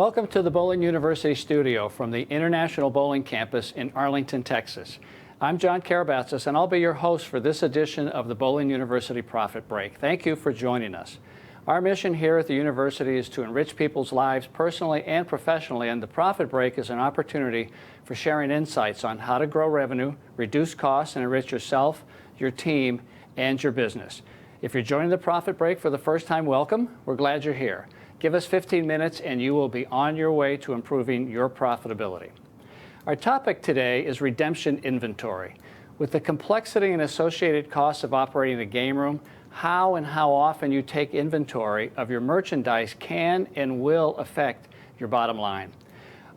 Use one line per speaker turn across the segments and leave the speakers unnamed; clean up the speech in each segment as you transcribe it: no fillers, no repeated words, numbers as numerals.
Welcome to the Bowling University studio from the International Bowling Campus in Arlington, Texas. I'm John Karabatsis, and I'll be your host for this edition of the Bowling University Profit Break. Thank you for joining us. Our mission here at the university is to enrich people's lives personally and professionally, and the Profit Break is an opportunity for sharing insights on how to grow revenue, reduce costs, and enrich yourself, your team, and your business. If you're joining the Profit Break for the first time, welcome. We're glad you're here. Give us 15 minutes and you will be on your way to improving your profitability. Our topic today is redemption inventory. With the complexity and associated costs of operating a game room, how and how often you take inventory of your merchandise can and will affect your bottom line.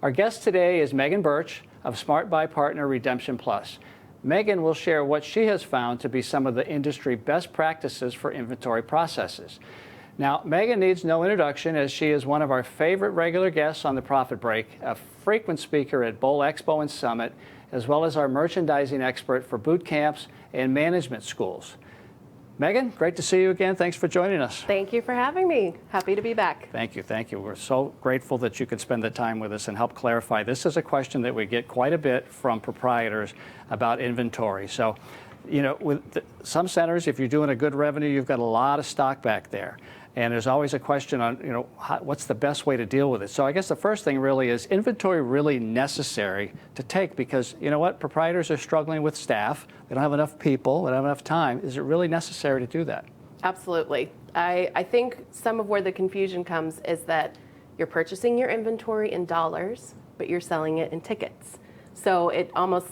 Our guest today is Megan Burtch of Smart Buy Partner Redemption Plus. Megan will share what she has found to be some of the industry best practices for inventory processes. Now, Megan needs no introduction, as she is one of our favorite regular guests on the Profit Break, a frequent speaker at Bowl Expo and Summit, as well as our merchandising expert for boot camps and management schools. Megan, great to see you again. Thanks for joining us.
Thank you for having me. Happy to be back.
Thank you, thank you. We're so grateful that you could spend the time with us and help clarify. This is a question that we get quite a bit from proprietors about inventory. So, you know, with some centers, if you're doing a good revenue, you've got a lot of stock back there. And there's always a question on, you know, what's the best way to deal with it? So I guess the first thing really is inventory really necessary to take? Because, you know what, proprietors are struggling with staff. They don't have enough people. They don't have enough time. Is it really necessary to do that?
Absolutely. I think some of where the confusion comes is that you're purchasing your inventory in dollars, but you're selling it in tickets. So it almost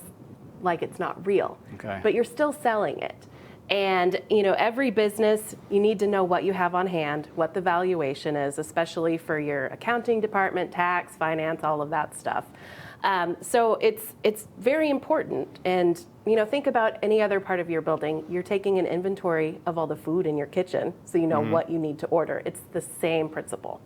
like it's not real.
Okay.
But you're still selling it. And, you know, every business, you need to know what you have on hand, what the valuation is, especially for your accounting department, tax, finance, all of that stuff. So it's very important. And, you know, think about any other part of your building. You're taking an inventory of all the food in your kitchen so you know what you need to order. It's the same principle.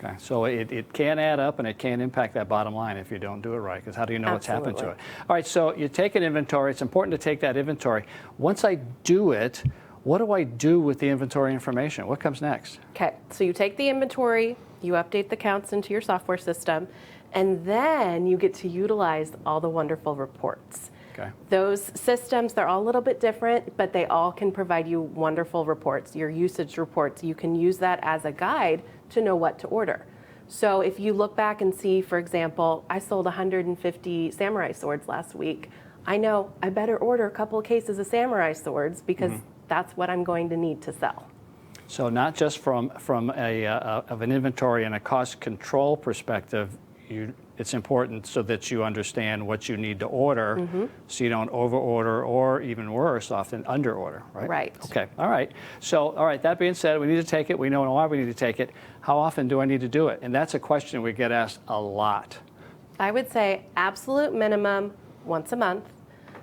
Okay, so it can add up and it can impact that bottom line if you don't do it right, because how do you know what's happened to it? All right, so you take an inventory. It's important to take that inventory. Once I do it, what do I do with the inventory information? What comes next? Okay,
so you take the inventory, you update the counts into your software system, and then you get to utilize all the wonderful reports.
Okay.
Those systems, they're all a little bit different, but they all can provide you wonderful reports, your usage reports. You can use that as a guide to know what to order. So if you look back and see, for example, I sold 150 samurai swords last week. I know I better order a couple of cases of samurai swords because that's what I'm going to need to sell.
So not just from of an inventory and a cost control perspective, it's important so that you understand what you need to order so you don't over-order or, even worse, often under-order, right?
Right.
Okay, all right. So, all right, that being said, we need to take it. We know why we need to take it. How often do I need to do it? And that's a question we get asked a lot.
I would say absolute minimum once a month.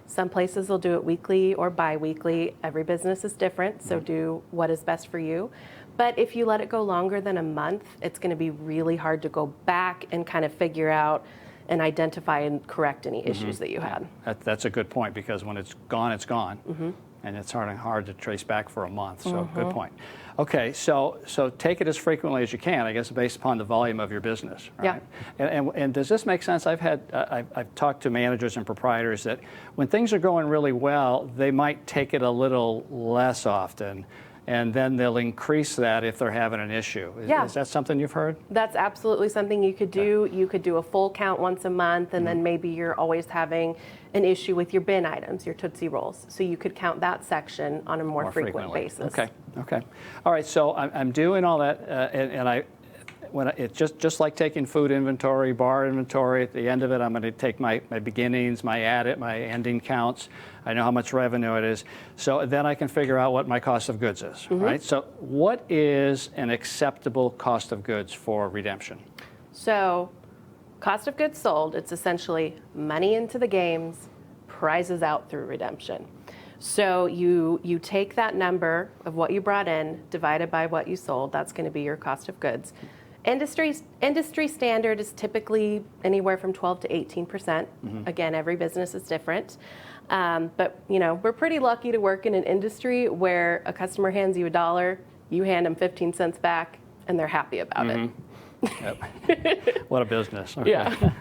Some places will do it weekly or bi-weekly. Every business is different, so do what is best for you. But if you let it go longer than a month, it's going to be really hard to go back and kind of figure out and identify and correct any issues that you had.
That's a good point, because when it's gone, and it's hard to trace back for a month. So good point. Okay, so take it as frequently as you can, I guess, based upon the volume of your business, right?
Yeah.
And does this make sense? I've talked to managers and proprietors that when things are going really well, they might take it a little less often, and then they'll increase that if they're having an issue. Is that something you've heard?
That's absolutely something you could do. You could do a full count once a month, and then maybe you're always having an issue with your bin items, your Tootsie Rolls. So you could count that section on a more frequent basis.
Okay. All right, so I'm doing all that, and it's just like taking food inventory, bar inventory. At the end of it, I'm going to take my beginnings, my ending counts. I know how much revenue it is. So then I can figure out what my cost of goods is, right? So what is an acceptable cost of goods for redemption?
So cost of goods sold, it's essentially money into the games, prizes out through redemption. So you take that number of what you brought in, divided by what you sold. That's going to be your cost of goods. Industry standard is typically anywhere from 12 to 18%. Again, every business is different. But, you know, we're pretty lucky to work in an industry where a customer hands you $1, you hand them 15 cents back, and they're happy about it.
Yep. What a business. Okay.
Yeah.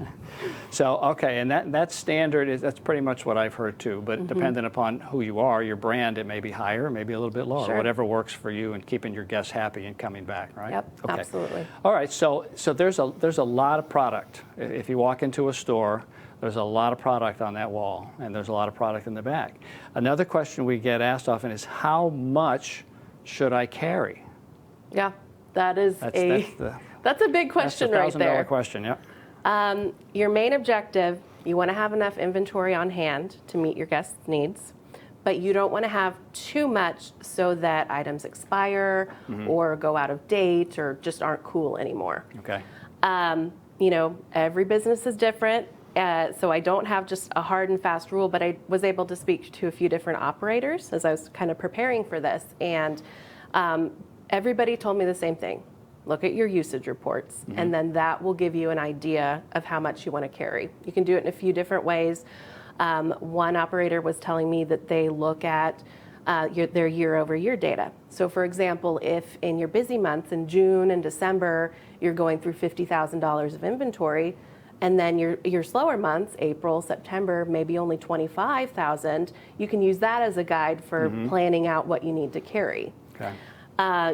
So, okay, and that's standard. That's pretty much what I've heard too. But depending upon who you are, your brand, it may be higher, maybe a little bit lower.
Sure.
Whatever works for you and keeping your guests happy and coming back, right?
Yep,
okay.
absolutely.
All right, so there's a lot of product. If you walk into a store, there's a lot of product on that wall, and there's a lot of product in the back. Another question we get asked often is, how much should I carry?
Yeah, that's a big question right there.
$1,000 question, yeah.
Your main objective, you want to have enough inventory on hand to meet your guests' needs, but you don't want to have too much so that items expire or go out of date or just aren't cool anymore.
Okay.
Every business is different, so I don't have just a hard and fast rule, but I was able to speak to a few different operators as I was kind of preparing for this, and everybody told me the same thing. Look at your usage reports, and then that will give you an idea of how much you want to carry. You can do it in a few different ways. One operator was telling me that they look at their year-over-year data. So, for example, if in your busy months, in June and December, you're going through $50,000 of inventory, and then your slower months, April, September, maybe only $25,000, you can use that as a guide for planning out what you need to carry.
Okay.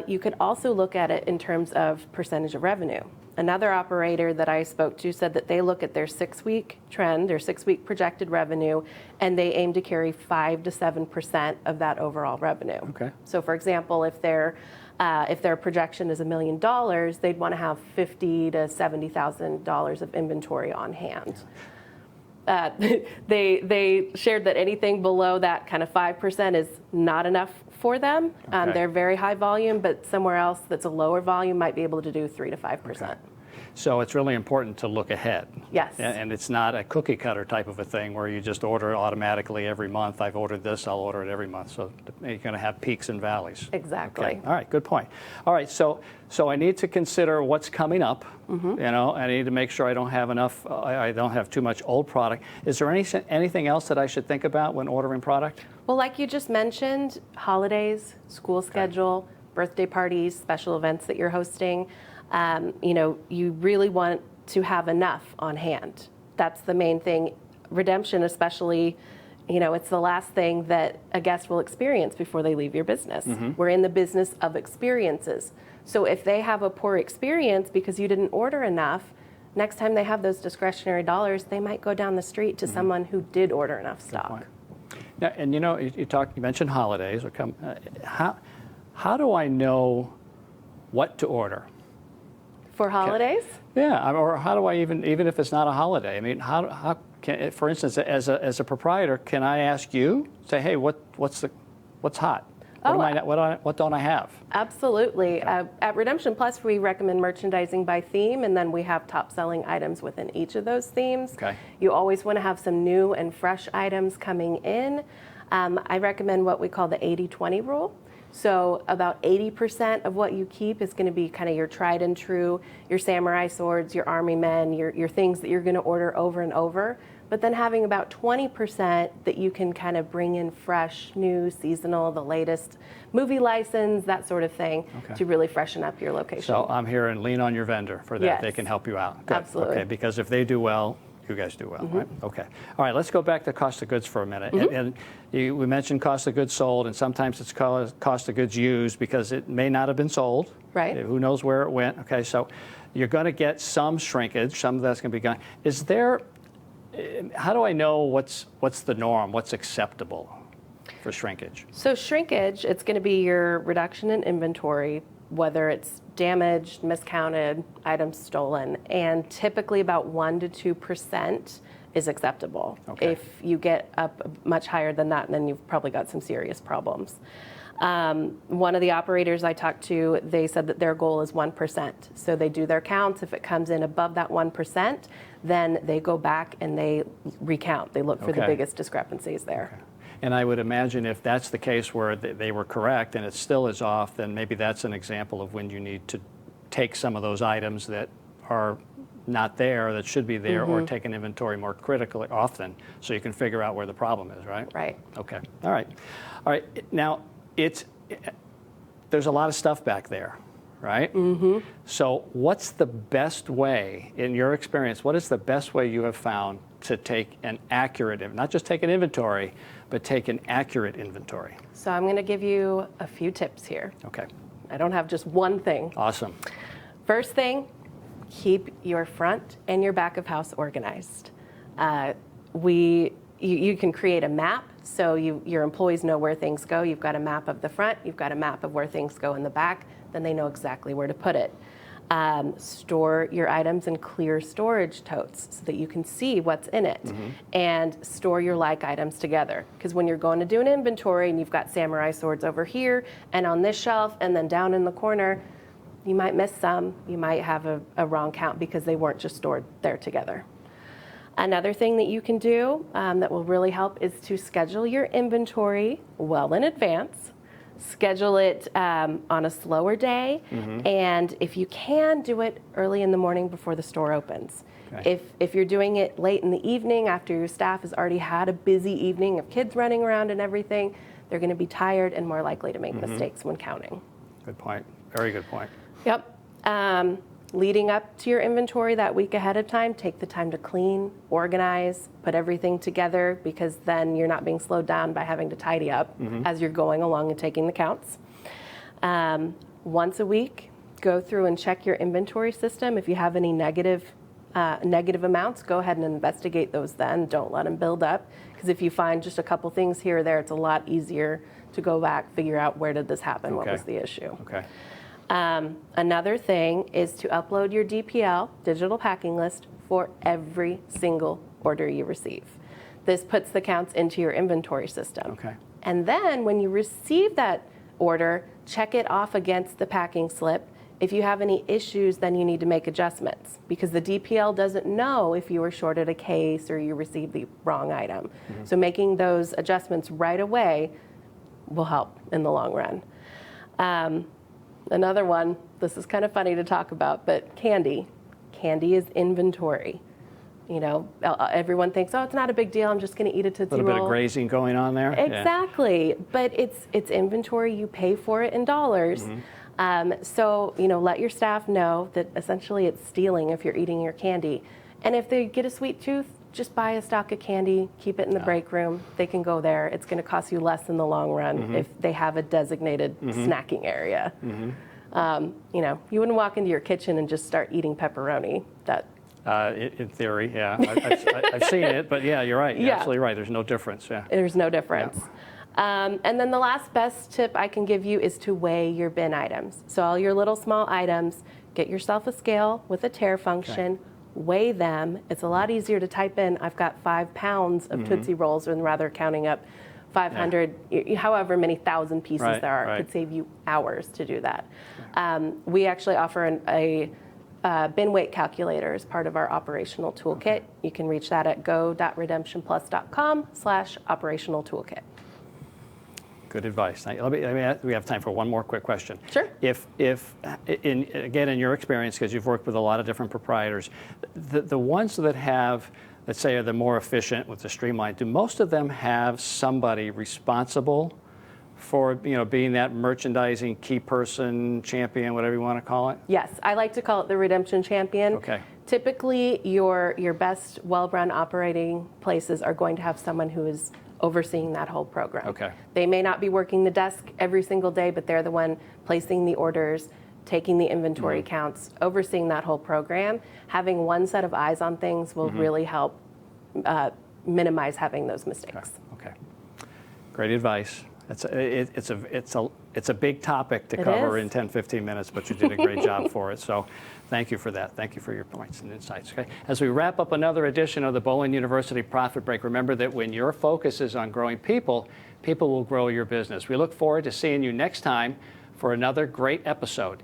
You could also look at it in terms of percentage of revenue. Another operator that I spoke to said that they look at their 6-week trend, their 6-week projected revenue, and they aim to carry 5 to 7% of that overall revenue.
Okay.
So, for example, if their projection is $1 million, they'd want to have $50,000 to $70,000 of inventory on hand. They shared that anything below that kind of 5% is not enough for them.
Okay.
They're very high volume, but somewhere else that's a lower volume might be able to do 3 to 5%.
Okay. So it's really important to look ahead.
Yes.
And it's not a cookie cutter type of a thing where you just order automatically every month. I've ordered this, I'll order it every month. So you're going to have peaks and valleys.
Exactly.
Okay. All right, good point. All right, so I need to consider what's coming up. I need to make sure I don't have enough, I don't have too much old product. Is there anything else that I should think about when ordering product?
Well, like you just mentioned, holidays, school schedule, birthday parties, special events that you're hosting. You really want to have enough on hand. That's the main thing. Redemption, especially, it's the last thing that a guest will experience before they leave your business. We're in the business of experiences. So if they have a poor experience because you didn't order enough, next time they have those discretionary dollars, they might go down the street to someone who did order enough stock.
Now, and you mentioned holidays. How do I know what to order?
For holidays?
Yeah, or how do I even if it's not a holiday? I mean, how can, for instance, as a proprietor, can I ask you, say, hey, what's hot? What don't I have?
Absolutely. At Redemption Plus, we recommend merchandising by theme, and then we have top-selling items within each of those themes.
Okay.
You always want to have some new and fresh items coming in. I recommend what we call the 80-20 rule. So about 80% of what you keep is going to be kind of your tried and true, your samurai swords, your army men, your things that you're going to order over and over. But then having about 20% that you can kind of bring in fresh, new, seasonal, the latest movie license, that sort of thing, to really freshen up your location.
So I'm here and lean on your vendor for that.
Yes.
They can help you out. Good.
Absolutely.
Okay, because if they do well, you guys do well, right? Okay. All right, let's go back to cost of goods for a minute. And we mentioned cost of goods sold, and sometimes it's cost of goods used because it may not have been sold.
Right.
Who knows where it went? Okay, so you're going to get some shrinkage. Some of that's going to be gone. How do I know what's the norm? What's acceptable for shrinkage?
So shrinkage, it's going to be your reduction in inventory, whether it's damaged, miscounted, items stolen, and typically about 1 to 2% is acceptable.
Okay.
If you get up much higher than that, then you've probably got some serious problems. One of the operators I talked to, they said that their goal is 1%. So they do their counts. If it comes in above that 1%, then they go back and they recount. They look for the biggest discrepancies there.
Okay. And I would imagine if that's the case where they were correct and it still is off, then maybe that's an example of when you need to take some of those items that are not there, that should be there, or take an inventory more critically often so you can figure out where the problem is, right?
Right.
Okay. All right. Now, there's a lot of stuff back there, right? Mm-hmm. So what's the best way, in your experience, what is the best way you have found to take an accurate, not just take an inventory, but take an accurate inventory?
So I'm going to give you a few tips here.
Okay.
I don't have just one thing.
Awesome.
First thing, keep your front and your back of house organized. You can create a map so your employees know where things go. You've got a map of the front, you've got a map of where things go in the back, then they know exactly where to put it. Store your items in clear storage totes so that you can see what's in it. Mm-hmm. And store your like items together. Because when you're going to do an inventory and you've got samurai swords over here and on this shelf and then down in the corner, you might miss some. You might have a wrong count because they weren't just stored there together. Another thing that you can do that will really help is to schedule your inventory well in advance. Schedule it on a slower day, mm-hmm. and if you can, do it early in the morning before the store opens. Okay. If you're doing it late in the evening after your staff has already had a busy evening of kids running around and everything, they're going to be tired and more likely to make mm-hmm. mistakes when counting.
Good point. Very good point.
Yep. Leading up to your inventory that week ahead of time, take the time to clean, organize, put everything together, because then you're not being slowed down by having to tidy up mm-hmm. as you're going along and taking the counts. Once a week, go through and check your inventory system. If you have any negative amounts, go ahead and investigate those then. Don't let them build up, because if you find just a couple things here or there, it's a lot easier to go back, figure out where did this happen, what was the issue.
Okay.
Another thing is to upload your DPL, digital packing list, for every single order you receive. This puts the counts into your inventory system.
Okay.
And then when you receive that order, check it off against the packing slip. If you have any issues, then you need to make adjustments, because the DPL doesn't know if you were shorted a case or you received the wrong item. Mm-hmm. So making those adjustments right away will help in the long run. Another one, this is kind of funny to talk about, but candy. Candy is inventory. You know, everyone thinks, oh, it's not a big deal, I'm just going to eat a Tootsie Roll.
A little bit of grazing going on there.
Exactly. Yeah. But it's inventory. You pay for it in dollars. Mm-hmm. So, you know, let your staff know that essentially it's stealing if you're eating your candy. And if they get a sweet tooth, just buy a stock of candy, keep it in the break room. They can go there. It's going to cost you less in the long run mm-hmm. if they have a designated mm-hmm. snacking area. Mm-hmm. You know, you wouldn't walk into your kitchen and just start eating pepperoni.
In theory, yeah. I've seen it, but yeah, you're right. You're absolutely right. There's no difference. Yeah.
There's no difference. Yeah. And then the last best tip I can give you is to weigh your bin items. So all your little small items, get yourself a scale with a tare function. Okay. Weigh them. It's a lot easier to type in, I've got 5 pounds of mm-hmm. Tootsie Rolls, than rather counting up 500, however many thousand pieces there are. It could save you hours to do that. We actually offer a bin weight calculator as part of our operational toolkit. Okay. You can reach that at go.redemptionplus.com/operational toolkit.
Good advice. Let me we have time for one more quick question.
Sure.
If in your experience, because you've worked with a lot of different proprietors, the ones that have, let's say, are the more efficient with the streamlined, do most of them have somebody responsible for, you know, being that merchandising key person, champion, whatever you want to call it?
Yes, I like to call it the redemption champion.
Okay.
Typically, your best well-run operating places are going to have someone who is overseeing that whole program.
Okay.
They may not be working the desk every single day, but they're the one placing the orders, taking the inventory mm-hmm. counts, overseeing that whole program. Having one set of eyes on things will mm-hmm. really help minimize having those mistakes.
Okay. Great advice. It's a big topic to cover in 10-15 minutes, but you did a great job for it. So thank you for that. Thank you for your points and insights. Okay. As we wrap up another edition of the Bowling University Profit Break, remember that when your focus is on growing people, people will grow your business. We look forward to seeing you next time for another great episode.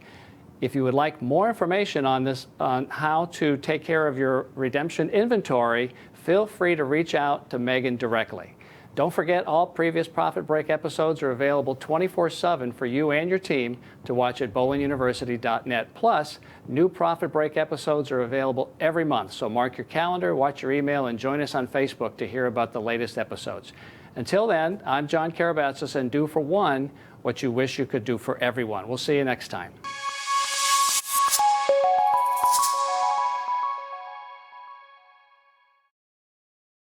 If you would like more information on this, on how to take care of your redemption inventory, feel free to reach out to Megan directly. Don't forget, all previous Profit Break episodes are available 24/7 for you and your team to watch at bowlinguniversity.net. Plus, new Profit Break episodes are available every month. So mark your calendar, watch your email, and join us on Facebook to hear about the latest episodes. Until then, I'm John Karabatsis, and do for one what you wish you could do for everyone. We'll see you next time.